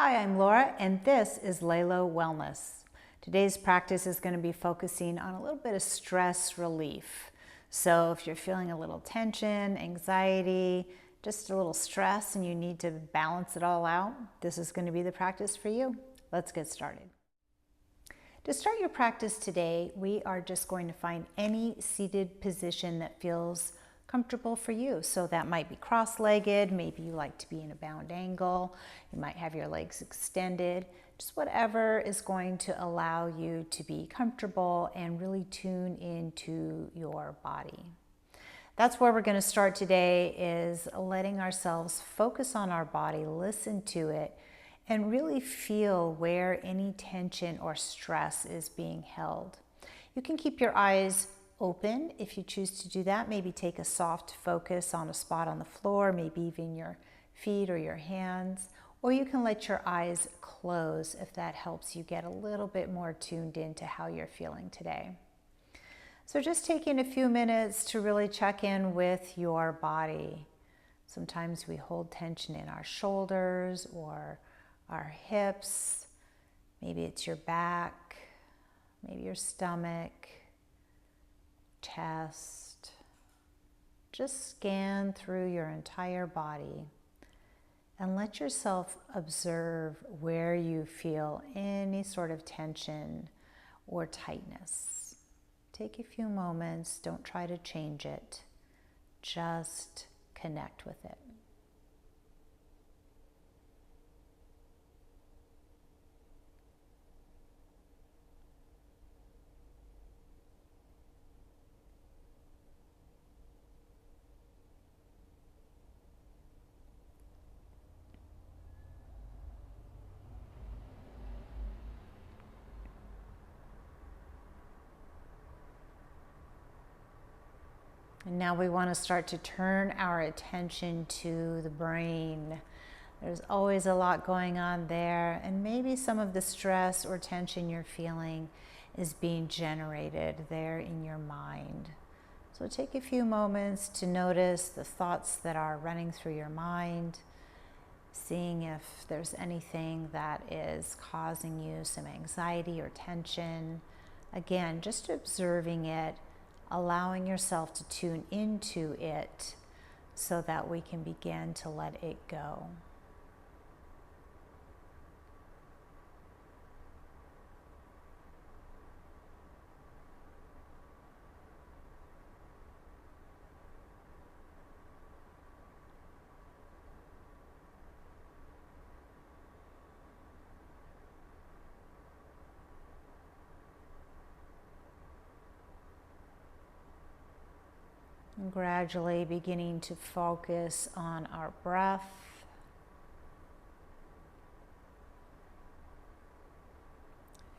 Hi, I'm Laura, and this is Lalo Wellness. Today's practice is going to be focusing on a little bit of stress relief. So if you're feeling a little tension, anxiety, just a little stress, and you need to balance it all out, this is going to be the practice for you. Let's get started. To start your practice today, we are just going to find any seated position that feels comfortable for you. So that might be cross-legged, maybe you like to be in a bound angle, you might have your legs extended, just whatever is going to allow you to be comfortable and really tune into your body. That's where we're going to start today, is letting ourselves focus on our body, listen to it, and really feel where any tension or stress is being held. You can keep your eyes open if you choose to do that. Maybe take a soft focus on a spot on the floor, maybe even your feet or your hands, or you can let your eyes close if that helps you get a little bit more tuned into how you're feeling today. So just taking a few minutes to really check in with your body. Sometimes we hold tension in our shoulders or our hips. Maybe it's your back, maybe your stomach, chest. Just scan through your entire body and let yourself observe where you feel any sort of tension or tightness. Take a few moments, don't try to change it, just connect with it. And now we want to start to turn our attention to the brain. There's always a lot going on there, and maybe some of the stress or tension you're feeling is being generated there in your mind. So take a few moments to notice the thoughts that are running through your mind, seeing if there's anything that is causing you some anxiety or tension. Again, just observing it, allowing yourself to tune into it so that we can begin to let it go. And gradually beginning to focus on our breath.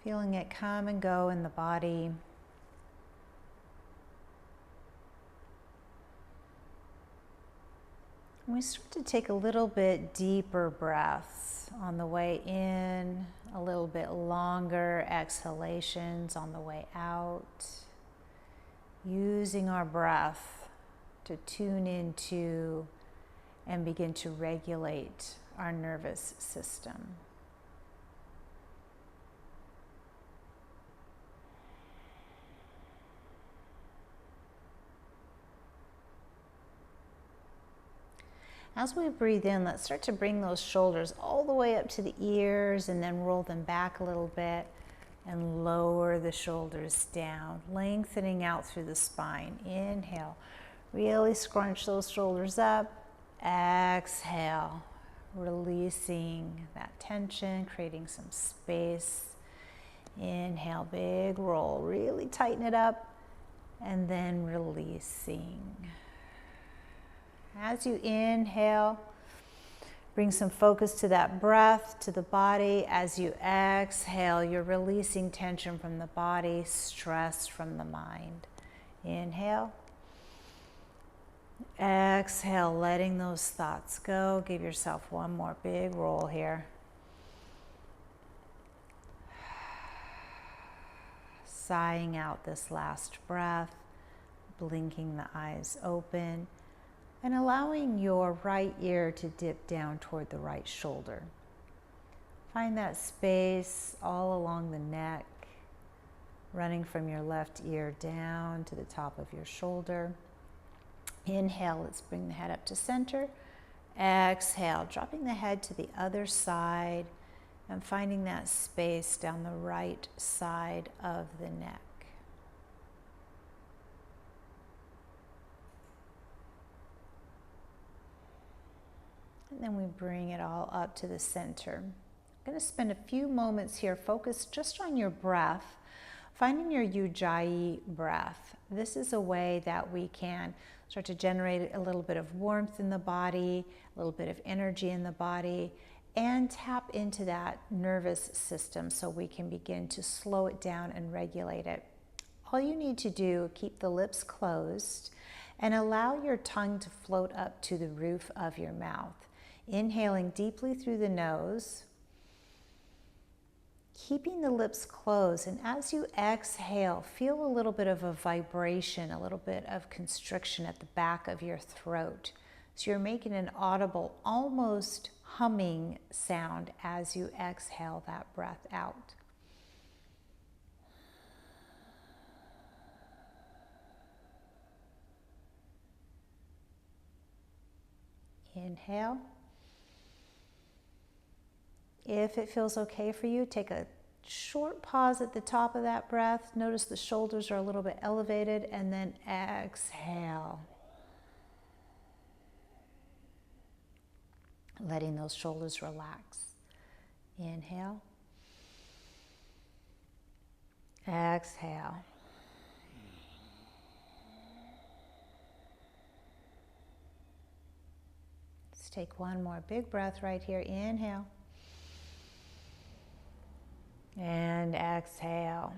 Feeling it come and go in the body. And we start to take a little bit deeper breaths on the way in, a little bit longer exhalations on the way out. Using our breath to tune into and begin to regulate our nervous system. As we breathe in, let's start to bring those shoulders all the way up to the ears and then roll them back a little bit and lower the shoulders down, lengthening out through the spine. Inhale. Really scrunch those shoulders up. Exhale, releasing that tension, creating some space. Inhale, big roll, really tighten it up, and then releasing. As you inhale, bring some focus to that breath, to the body. As you exhale, you're releasing tension from the body, stress from the mind. Inhale. Exhale, letting those thoughts go. Give yourself one more big roll here. Sighing out this last breath, blinking the eyes open, and allowing your right ear to dip down toward the right shoulder. Find that space all along the neck, running from your left ear down to the top of your shoulder. Inhale, let's bring the head up to center. Exhale, dropping the head to the other side and finding that space down the right side of the neck. And then we bring it all up to the center. I'm going to spend a few moments here focused just on your breath, finding your Ujjayi breath. This is a way that we can start to generate a little bit of warmth in the body, a little bit of energy in the body, and tap into that nervous system so we can begin to slow it down and regulate it. All you need to do, keep the lips closed and allow your tongue to float up to the roof of your mouth. Inhaling deeply through the nose, keeping the lips closed, and as you exhale, feel a little bit of a vibration, a little bit of constriction at the back of your throat. So you're making an audible, almost humming sound as you exhale that breath out. Inhale. If it feels okay for you, take a short pause at the top of that breath. Notice the shoulders are a little bit elevated, and then exhale. Letting those shoulders relax. Inhale. Exhale. Let's take one more big breath right here. Inhale. And exhale.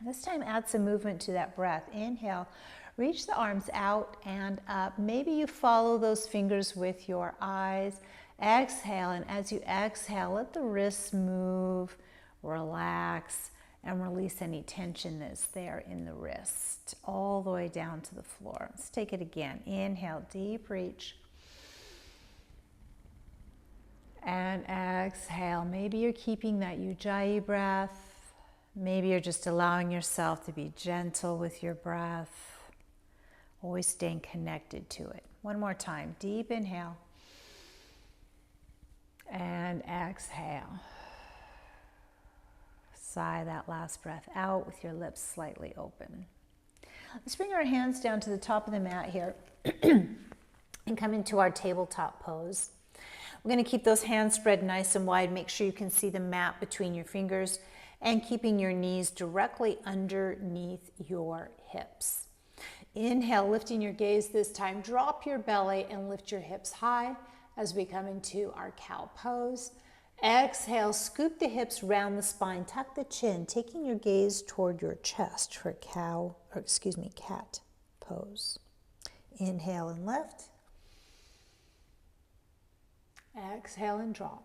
This time add some movement to that breath. Inhale, reach the arms out and up. Maybe you follow those fingers with your eyes. Exhale, and as you exhale, let the wrists move, relax, and release any tension that's there in the wrist, all the way down to the floor. Let's take it again. Inhale, deep reach. And exhale. Maybe you're keeping that Ujjayi breath. Maybe you're just allowing yourself to be gentle with your breath. Always staying connected to it. One more time. Deep inhale. And exhale. Sigh that last breath out with your lips slightly open. Let's bring our hands down to the top of the mat here and come into our tabletop pose. We're going to keep those hands spread nice and wide. Make sure you can see the mat between your fingers and keeping your knees directly underneath your hips. Inhale, lifting your gaze this time. Drop your belly and lift your hips high as we come into our cow pose. Exhale, scoop the hips round the spine, tuck the chin, taking your gaze toward your chest for cat pose. Inhale and lift. Exhale and drop.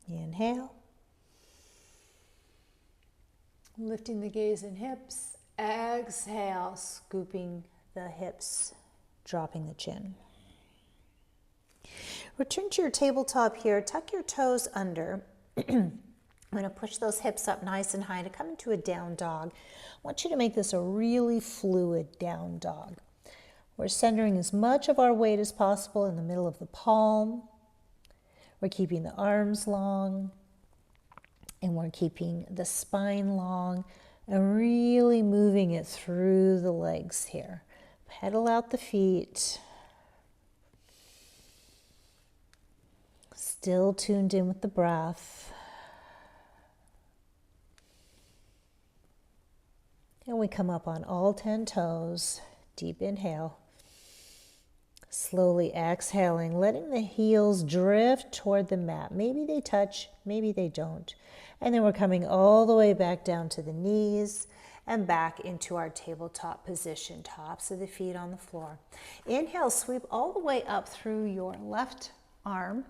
Inhale. Lifting the gaze and hips. Exhale, scooping the hips, dropping the chin. Return to your tabletop here. Tuck your toes under. I'm going to push those hips up nice and high to come into a down dog. I want you to make this a really fluid down dog. We're centering as much of our weight as possible in the middle of the palm. We're keeping the arms long, and we're keeping the spine long, and really moving it through the legs here. Pedal out the feet. Still tuned in with the breath. And we come up on all 10 toes. Deep inhale. Slowly exhaling, letting the heels drift toward the mat. Maybe they touch, maybe they don't. And then we're coming all the way back down to the knees and back into our tabletop position, tops of the feet on the floor. Inhale, sweep all the way up through your left arm,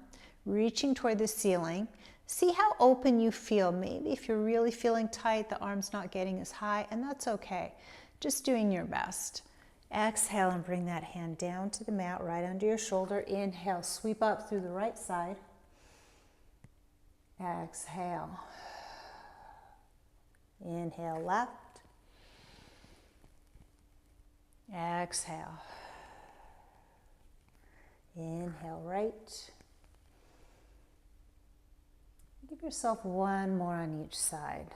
reaching toward the ceiling. See how open you feel. Maybe if you're really feeling tight, the arm's not getting as high, and that's okay. Just doing your best. Exhale and bring that hand down to the mat right under your shoulder. Inhale, sweep up through the right side. Exhale. Inhale, left. Exhale. Inhale, right. Give yourself one more on each side.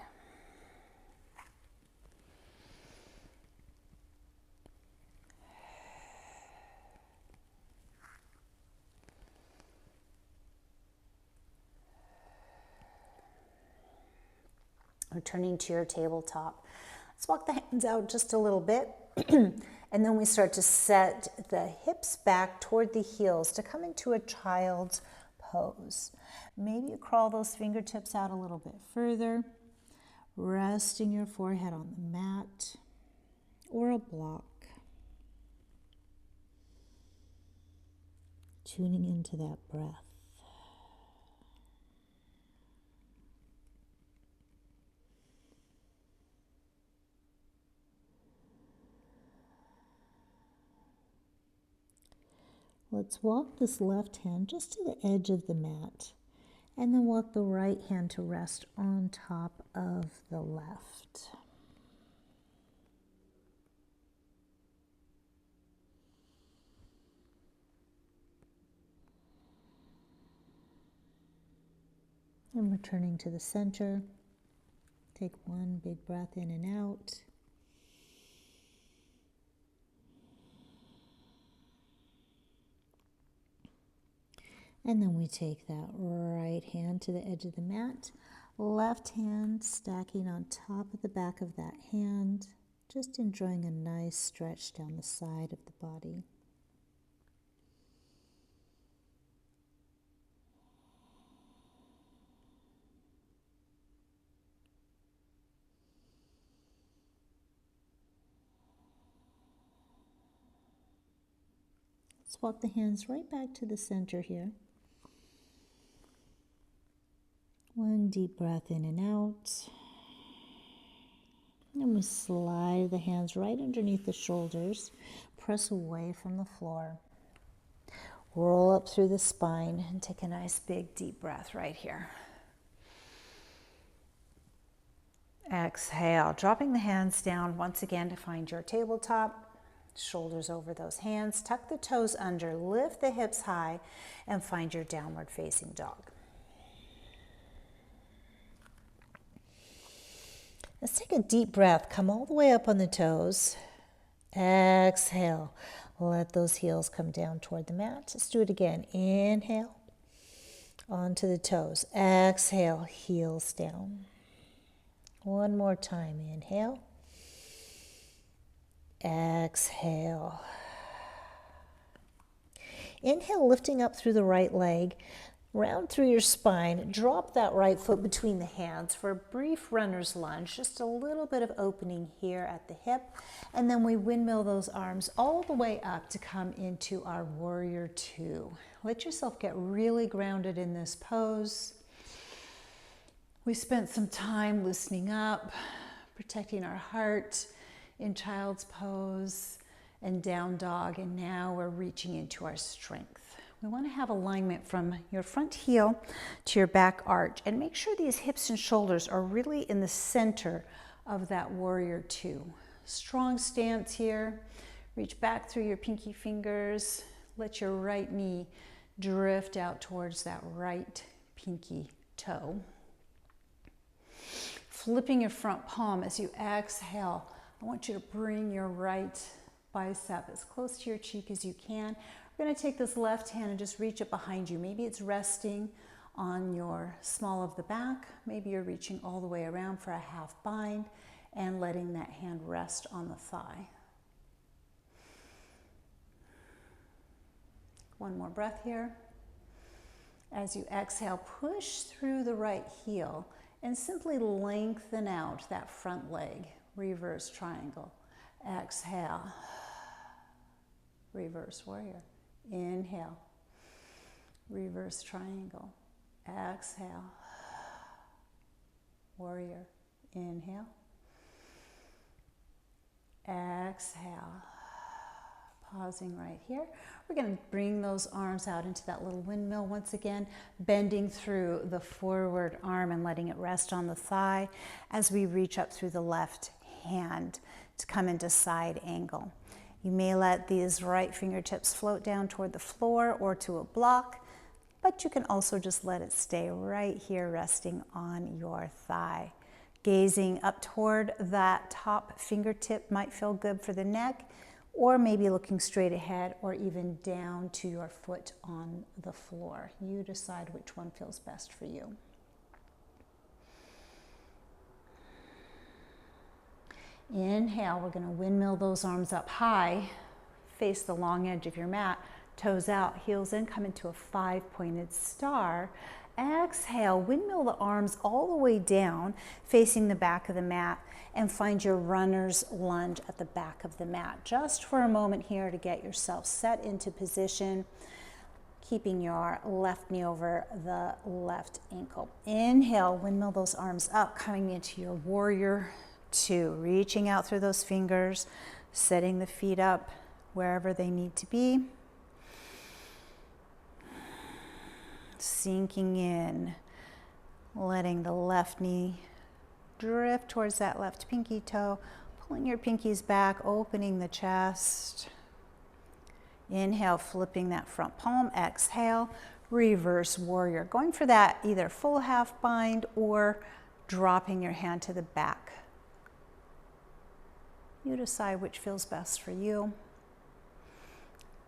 Returning to your tabletop. Let's walk the hands out just a little bit. And then we start to set the hips back toward the heels to come into a child's pose. Maybe you crawl those fingertips out a little bit further, resting your forehead on the mat or a block. Tuning into that breath. Let's walk this left hand just to the edge of the mat, and then walk the right hand to rest on top of the left. And returning to the center, take one big breath in and out. And then we take that right hand to the edge of the mat, left hand stacking on top of the back of that hand, just enjoying a nice stretch down the side of the body. Let's walk the hands right back to the center here. One deep breath in and out. And we slide the hands right underneath the shoulders. Press away from the floor. Roll up through the spine and take a nice big deep breath right here. Exhale, dropping the hands down once again to find your tabletop. Shoulders over those hands. Tuck the toes under. Lift the hips high and find your downward facing dog. Let's take a deep breath. Come all the way up on the toes. Exhale. Let those heels come down toward the mat. Let's do it again. Inhale. Onto the toes. Exhale. Heels down. One more time. Inhale. Exhale. Inhale, lifting up through the right leg. Round through your spine, drop that right foot between the hands for a brief runner's lunge, just a little bit of opening here at the hip, and then we windmill those arms all the way up to come into our warrior two. Let yourself get really grounded in this pose. We spent some time loosening up, protecting our heart in child's pose and down dog, and now we're reaching into our strength. We want to have alignment from your front heel to your back arch, and make sure these hips and shoulders are really in the center of that warrior two. Strong stance here. Reach back through your pinky fingers. Let your right knee drift out towards that right pinky toe. Flipping your front palm as you exhale, I want you to bring your right bicep as close to your cheek as you can. We're going to take this left hand and just reach it behind you. Maybe it's resting on your small of the back. Maybe you're reaching all the way around for a half bind and letting that hand rest on the thigh. One more breath here. As you exhale, push through the right heel and simply lengthen out that front leg. Reverse triangle. Exhale. Reverse warrior. Inhale. Reverse triangle. Exhale. Warrior. Inhale. Exhale. Pausing right here. We're going to bring those arms out into that little windmill once again, bending through the forward arm and letting it rest on the thigh as we reach up through the left hand to come into side angle. You may let these right fingertips float down toward the floor or to a block, but you can also just let it stay right here resting on your thigh. Gazing up toward that top fingertip might feel good for the neck, or maybe looking straight ahead or even down to your foot on the floor. You decide which one feels best for you. Inhale, we're going to windmill those arms up high, face the long edge of your mat, toes out, heels in, come into a 5-pointed star. Exhale, windmill the arms all the way down, facing the back of the mat, and find your runner's lunge at the back of the mat. Just for a moment here to get yourself set into position, keeping your left knee over the left ankle. Inhale, windmill those arms up, coming into your warrior two, reaching out through those fingers, setting the feet up wherever they need to be. Sinking in, letting the left knee drift towards that left pinky toe, pulling your pinkies back, opening the chest. Inhale, flipping that front palm. Exhale, reverse warrior. Going for that either full half bind or dropping your hand to the back. You decide which feels best for you.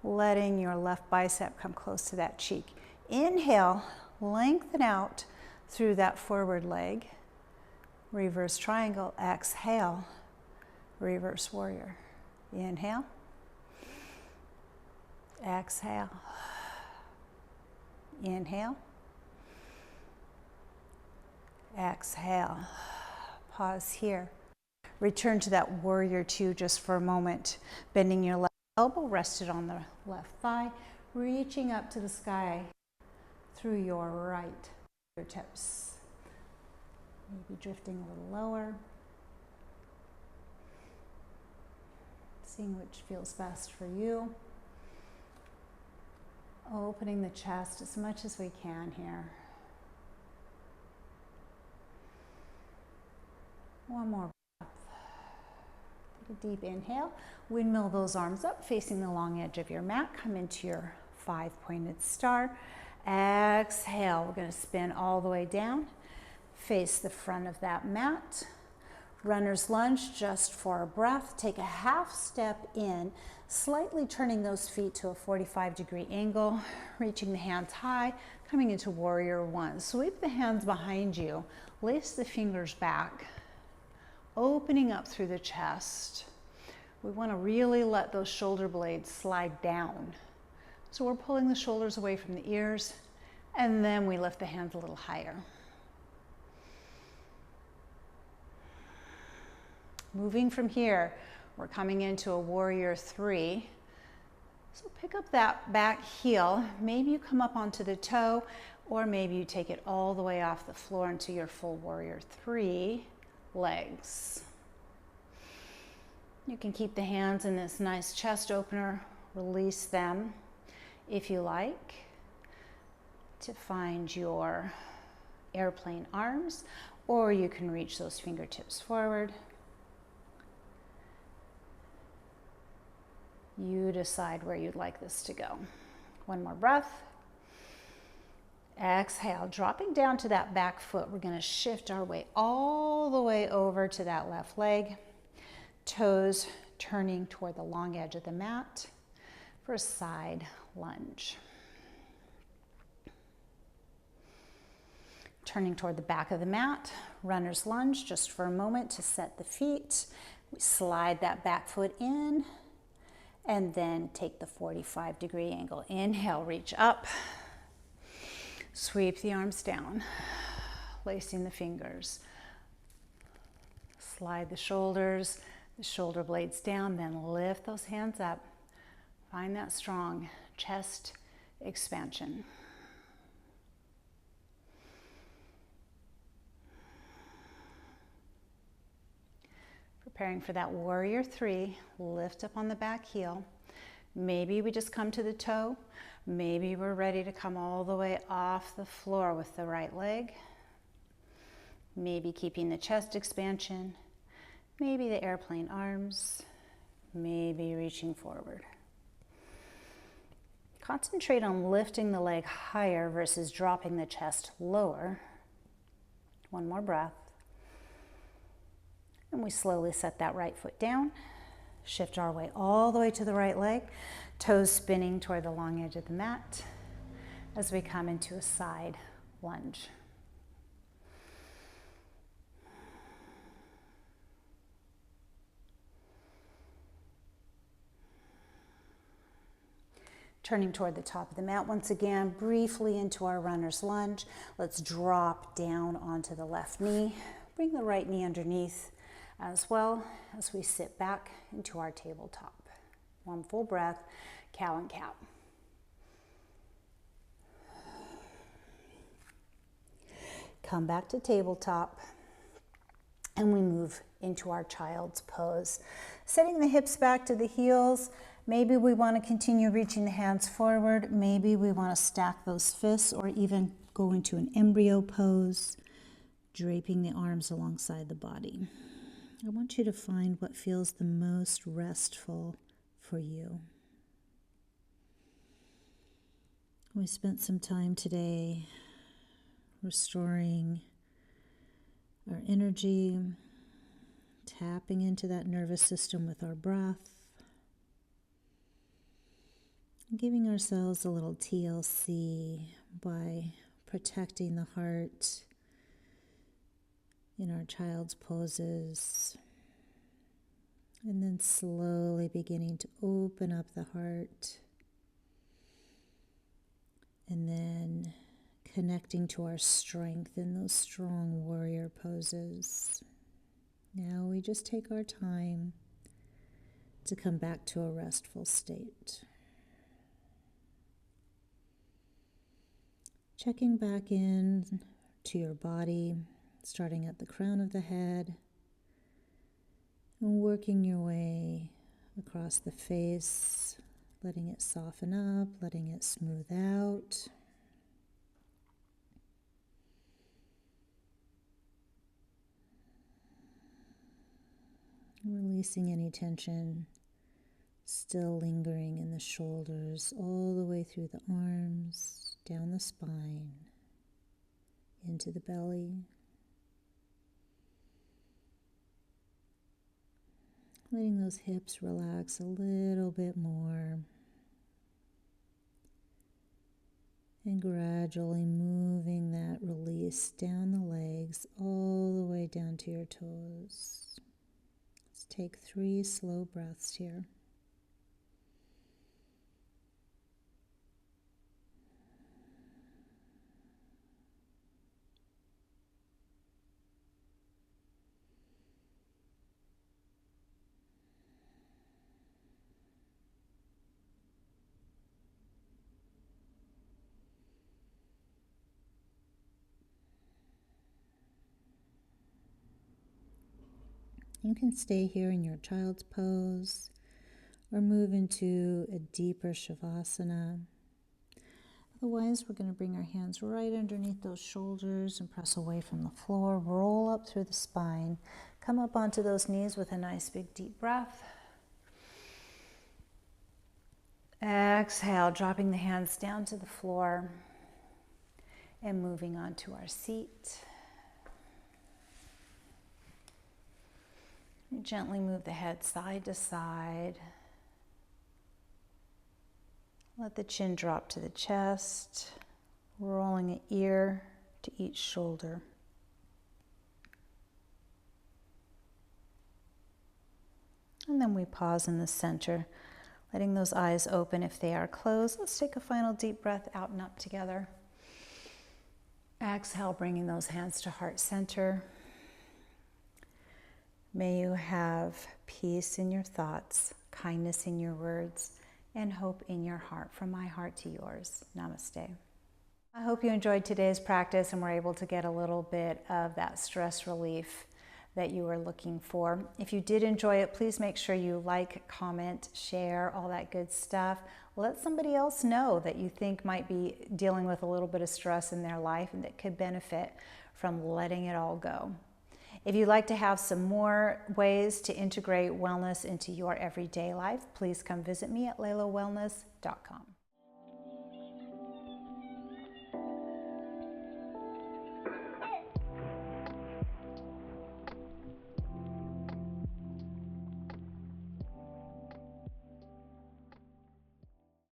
Letting your left bicep come close to that cheek. Inhale, lengthen out through that forward leg. Reverse triangle. Exhale, reverse warrior. Inhale. Exhale. Inhale. Exhale. Pause here. Return to that warrior two just for a moment. Bending your left elbow rested on the left thigh. Reaching up to the sky through your right fingertips. Maybe drifting a little lower. Seeing which feels best for you. Opening the chest as much as we can here. One more breath. Take a deep inhale. Windmill those arms up, facing the long edge of your mat. Come into your 5-pointed star. Exhale, we're going to spin all the way down. Face the front of that mat. Runner's lunge just for a breath. Take a half step in, slightly turning those feet to a 45-degree angle, reaching the hands high, coming into warrior one. Sweep the hands behind you, lace the fingers back, opening up through the chest. We want to really let those shoulder blades slide down. So we're pulling the shoulders away from the ears, and then we lift the hands a little higher. Moving from here, we're coming into a warrior three. So pick up that back heel. Maybe you come up onto the toe, or maybe you take it all the way off the floor into your full warrior three legs. You can keep the hands in this nice chest opener, release them if you like, to find your airplane arms, or you can reach those fingertips forward. You decide where you'd like this to go. One more breath. Exhale, dropping down to that back foot. We're going to shift our way all the way over to that left leg. Toes turning toward the long edge of the mat for a side lunge. Turning toward the back of the mat, runner's lunge just for a moment to set the feet. We slide that back foot in and then take the 45-degree angle. Inhale, reach up. Sweep the arms down, lacing the fingers. Slide the shoulders, the shoulder blades down, then lift those hands up. Find that strong chest expansion. Preparing for that warrior three, lift up on the back heel. Maybe we just come to the toe. Maybe we're ready to come all the way off the floor with the right leg. Maybe keeping the chest expansion. Maybe the airplane arms. Maybe reaching forward. Concentrate on lifting the leg higher versus dropping the chest lower. One more breath. And we slowly set that right foot down. Shift our way all the way to the right leg. Toes spinning toward the long edge of the mat as we come into a side lunge. Turning toward the top of the mat once again, briefly into our runner's lunge. Let's drop down onto the left knee. Bring the right knee underneath as well as we sit back into our tabletop. One full breath, cow and cat. Come back to tabletop and we move into our child's pose. Setting the hips back to the heels. Maybe we want to continue reaching the hands forward. Maybe we want to stack those fists or even go into an embryo pose, draping the arms alongside the body. I want you to find what feels the most restful for you. We spent some time today restoring our energy, tapping into that nervous system with our breath, giving ourselves a little TLC by protecting the heart in our child's poses, and then slowly beginning to open up the heart, and then connecting to our strength in those strong warrior poses. Now we just take our time to come back to a restful state. Checking back in to your body, starting at the crown of the head and working your way across the face, letting it soften up, letting it smooth out. Releasing any tension still lingering in the shoulders, all the way through the arms, down the spine, into the belly. Letting those hips relax a little bit more. And gradually moving that release down the legs, all the way down to your toes. Let's take 3 slow breaths here. You can stay here in your child's pose or move into a deeper Shavasana. Otherwise, we're going to bring our hands right underneath those shoulders and press away from the floor. Roll up through the spine. Come up onto those knees with a nice big deep breath. Exhale, dropping the hands down to the floor and moving on to our seat. Gently move the head side to side. Let the chin drop to the chest, rolling an ear to each shoulder. And then we pause in the center, letting those eyes open if they are closed. Let's take a final deep breath out and up together. Exhale, bringing those hands to heart center. May you have peace in your thoughts, kindness in your words, and hope in your heart. From my heart to yours. Namaste. I hope you enjoyed today's practice and were able to get a little bit of that stress relief that you were looking for. If you did enjoy it, please make sure you like, comment, share, all that good stuff. Let somebody else know that you think might be dealing with a little bit of stress in their life and that could benefit from letting it all go. If you'd like to have some more ways to integrate wellness into your everyday life, please come visit me at laylawellness.com.